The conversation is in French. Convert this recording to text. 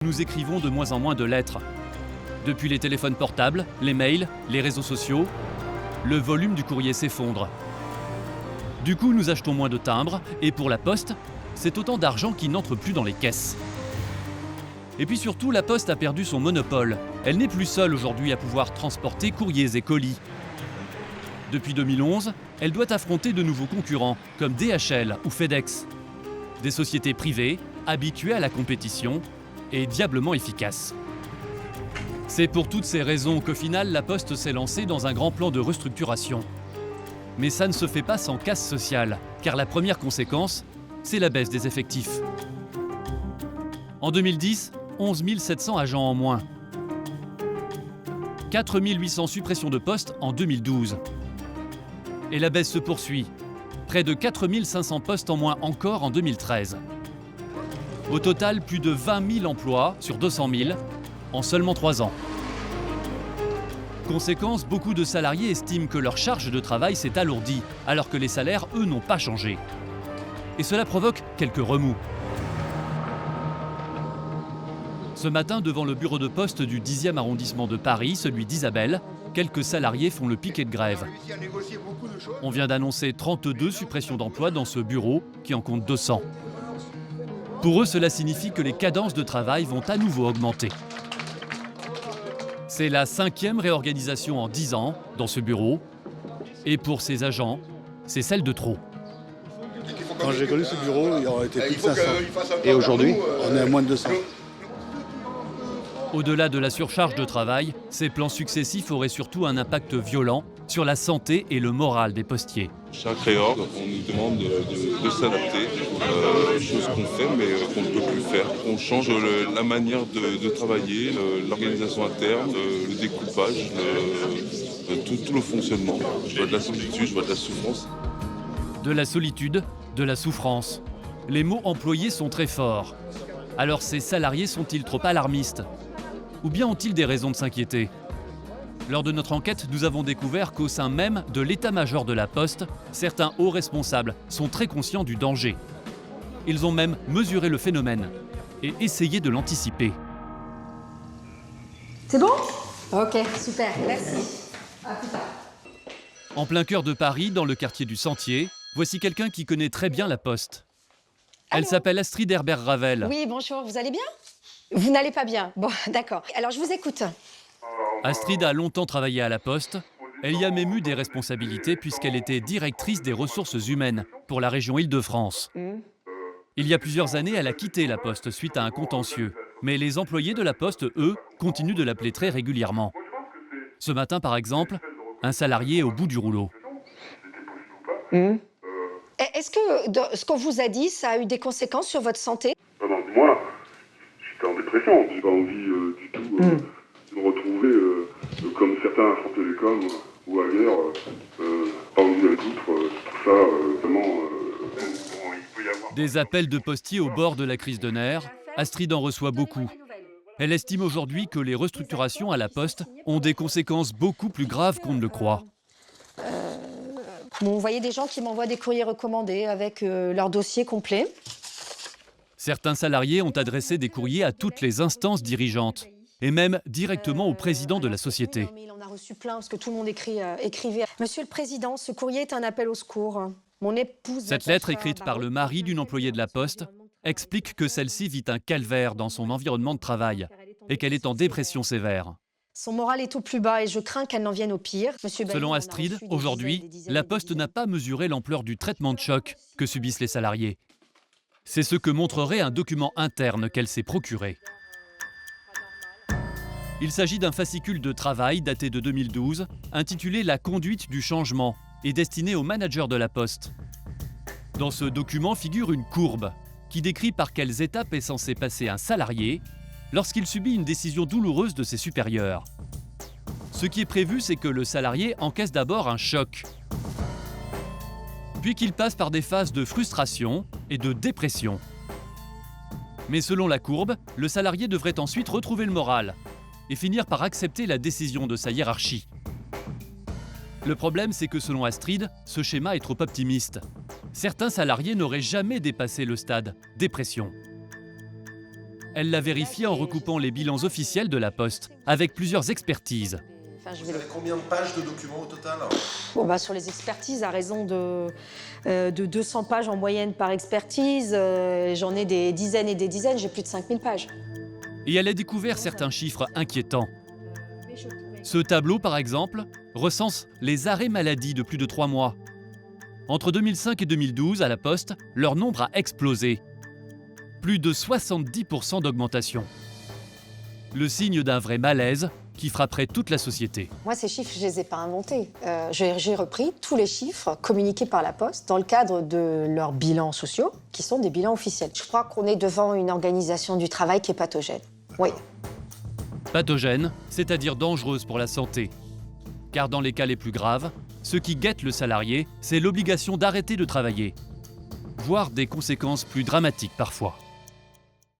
Nous écrivons de moins en moins de lettres. Depuis les téléphones portables, les mails, les réseaux sociaux, le volume du courrier s'effondre. Du coup, nous achetons moins de timbres et pour la Poste, c'est autant d'argent qui n'entre plus dans les caisses. Et puis surtout, la Poste a perdu son monopole. Elle n'est plus seule aujourd'hui à pouvoir transporter courriers et colis. Depuis 2011, elle doit affronter de nouveaux concurrents comme DHL ou FedEx. Des sociétés privées, habituées à la compétition et diablement efficaces. C'est pour toutes ces raisons qu'au final, la Poste s'est lancée dans un grand plan de restructuration. Mais ça ne se fait pas sans casse sociale, car la première conséquence, c'est la baisse des effectifs. En 2010, 11 700 agents en moins. 4 800 suppressions de postes en 2012. Et la baisse se poursuit. Près de 4 500 postes en moins encore en 2013. Au total, plus de 20 000 emplois sur 200 000 en seulement 3 ans. Conséquence, beaucoup de salariés estiment que leur charge de travail s'est alourdie, alors que les salaires, eux, n'ont pas changé. Et cela provoque quelques remous. Ce matin, devant le bureau de poste du 10e arrondissement de Paris, celui d'Isabelle, quelques salariés font le piquet de grève. On vient d'annoncer 32 suppressions d'emplois dans ce bureau, qui en compte 200. Pour eux, cela signifie que les cadences de travail vont à nouveau augmenter. C'est la 5e réorganisation en 10 ans dans ce bureau. Et pour ces agents, c'est celle de trop. Quand j'ai connu ce bureau, il y aurait été plus de 500. Et aujourd'hui, on est à moins de 200. Au-delà de la surcharge de travail, ces plans successifs auraient surtout un impact violent sur la santé et le moral des postiers. Chaque réorg, on nous demande de s'adapter, chose qu'on fait mais qu'on ne peut plus faire. On change la manière de travailler, l'organisation interne, le découpage, tout le fonctionnement. Je vois de la solitude, je vois de la souffrance. De la solitude, de la souffrance. Les mots employés sont très forts. Alors ces salariés sont-ils trop alarmistes ? Ou bien ont-ils des raisons de s'inquiéter ? Lors de notre enquête, nous avons découvert qu'au sein même de l'état-major de la Poste, certains hauts responsables sont très conscients du danger. Ils ont même mesuré le phénomène et essayé de l'anticiper. C'est bon ? Ok, super, merci. À plus tard. En plein cœur de Paris, dans le quartier du Sentier, voici quelqu'un qui connaît très bien la Poste. Elle s'appelle Astrid Herbert-Ravel. Oui, bonjour, vous allez bien ? Vous n'allez pas bien. Bon, d'accord. Alors, je vous écoute. Astrid a longtemps travaillé à la Poste. Elle y a même eu des responsabilités puisqu'elle était directrice des ressources humaines pour la région Île-de-France. Il y a plusieurs années, elle a quitté la Poste suite à un contentieux. Mais les employés de la Poste, eux, continuent de l'appeler très régulièrement. Ce matin, par exemple, un salarié est au bout du rouleau. Est-ce que ce qu'on vous a dit, ça a eu des conséquences sur votre santé ? Moi, j'étais en dépression. J'ai pas envie du tout de me retrouver comme certains à France Télécom ou ailleurs, pas envie d'aller tout ça, vraiment. Il peut y avoir... Des appels de postiers au bord de la crise de nerfs, Astrid en reçoit beaucoup. Elle estime aujourd'hui que les restructurations à la Poste ont des conséquences beaucoup plus graves qu'on ne le croit. Vous voyez des gens qui m'envoient des courriers recommandés avec leur dossier complet. Certains salariés ont adressé des courriers à toutes les instances dirigeantes et même directement au président de la société. Il en a reçu plein parce que tout le monde écrivait. Monsieur le Président, ce courrier est un appel au secours. Mon épouse... Cette lettre écrite par le mari d'une employée de la Poste explique que celle-ci vit un calvaire dans son environnement de travail et qu'elle est en dépression sévère. Son moral est au plus bas et je crains qu'elle n'en vienne au pire. Selon Astrid, aujourd'hui, la Poste n'a pas mesuré l'ampleur du traitement de choc que subissent les salariés. C'est ce que montrerait un document interne qu'elle s'est procuré. Il s'agit d'un fascicule de travail daté de 2012, intitulé « La conduite du changement » et destiné aux managers de la Poste. Dans ce document figure une courbe qui décrit par quelles étapes est censé passer un salarié lorsqu'il subit une décision douloureuse de ses supérieurs. Ce qui est prévu, c'est que le salarié encaisse d'abord un choc, puis qu'il passe par des phases de frustration et de dépression. Mais selon la courbe, le salarié devrait ensuite retrouver le moral et finir par accepter la décision de sa hiérarchie. Le problème, c'est que selon Astrid, ce schéma est trop optimiste. Certains salariés n'auraient jamais dépassé le stade dépression. Elle l'a vérifié en recoupant les bilans officiels de la Poste, avec plusieurs expertises. Enfin, Vous avez combien de pages de documents au total? Sur les expertises, à raison de 200 pages en moyenne par expertise, j'en ai des dizaines et des dizaines, j'ai plus de 5000 pages. Et elle a découvert certains chiffres inquiétants. Ce tableau, par exemple, recense les arrêts maladie de plus de 3 mois. Entre 2005 et 2012, à la Poste, leur nombre a explosé. Plus de 70% d'augmentation. Le signe d'un vrai malaise qui frapperait toute la société. Moi, ces chiffres, je ne les ai pas inventés. J'ai repris tous les chiffres communiqués par la Poste dans le cadre de leurs bilans sociaux, qui sont des bilans officiels. Je crois qu'on est devant une organisation du travail qui est pathogène. Oui. Pathogène, c'est-à-dire dangereuse pour la santé. Car dans les cas les plus graves, ce qui guette le salarié, c'est l'obligation d'arrêter de travailler, voire des conséquences plus dramatiques parfois.